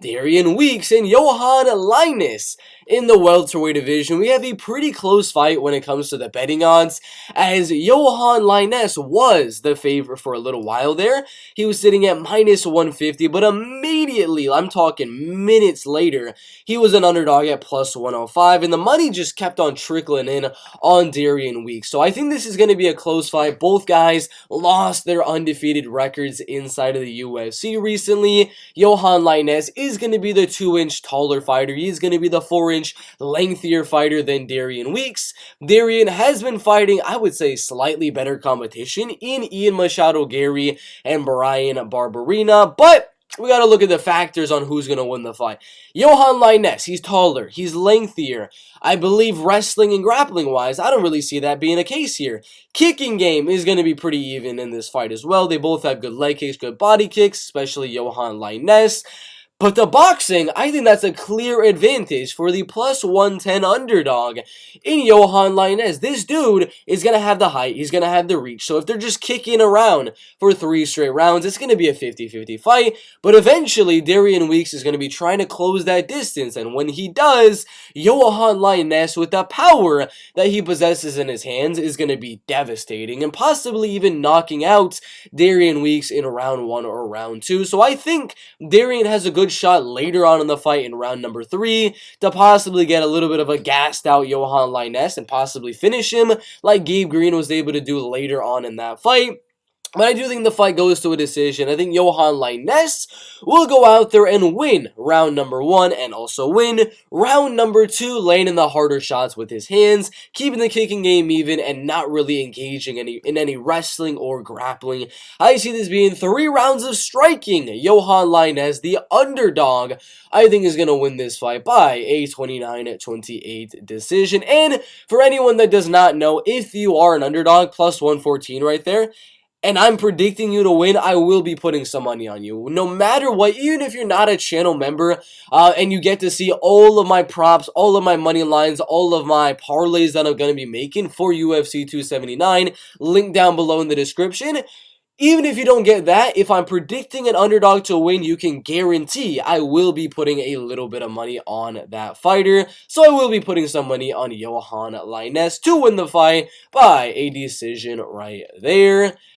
Darian Weeks and Yohan Lainesse. In the welterweight division, we have a pretty close fight when it comes to the betting odds, as Yohan Lainesse was the favorite for a little while there. He was sitting at minus 150, but immediately, I'm talking minutes later, he was an underdog at plus 105, and the money just kept on trickling in on Darian Weeks. So I think this is going to be a close fight. Both guys lost their undefeated records inside of the UFC recently. Yohan Lainesse is going to be the 2-inch taller fighter. He's going to be the 4-inch lengthier fighter than Darian Weeks. Darian has been fighting, I would say, slightly better competition in Ian Machado Gary and Brian Barberina, but we got to look at the factors on who's going to win the fight. Yohan Lainesse, he's taller, he's lengthier. I believe wrestling and grappling wise, I don't really see that being a case here. Kicking game is going to be pretty even in this fight as well. They both have good leg kicks, good body kicks, especially Yohan Lainesse. But the boxing, I think that's a clear advantage for the plus 110 underdog in Yohan Lainesse. This dude is going to have the height, he's going to have the reach. So if they're just kicking around for 3 straight rounds, it's going to be a 50-50 fight. But eventually, Darian Weeks is going to be trying to close that distance. And when he does, Yohan Lainesse, with the power that he possesses in his hands, is going to be devastating and possibly even knocking out Darian Weeks in round 1 or round 2. So I think Darian has a good shot later on in the fight in round number 3 to possibly get a little bit of a gassed out Yohan Lainesse and possibly finish him like Gabe Green was able to do later on in that fight. But I do think the fight goes to a decision. I think Yohan Lainesse will go out there and win round number 1 and also win round number 2, laying in the harder shots with his hands, keeping the kicking game even, and not really engaging in any wrestling or grappling. I see this being 3 rounds of striking. Yohan Lainesse, the underdog, I think is going to win this fight by a 29-28 decision. And for anyone that does not know, if you are an underdog, plus 114 right there, and I'm predicting you to win, I will be putting some money on you. No matter what, even if you're not a channel member, and you get to see all of my props, all of my money lines, all of my parlays that I'm going to be making for UFC 279, link down below in the description. Even if you don't get that, if I'm predicting an underdog to win, you can guarantee I will be putting a little bit of money on that fighter. So I will be putting some money on Yohan Lainesse to win the fight by a decision right there.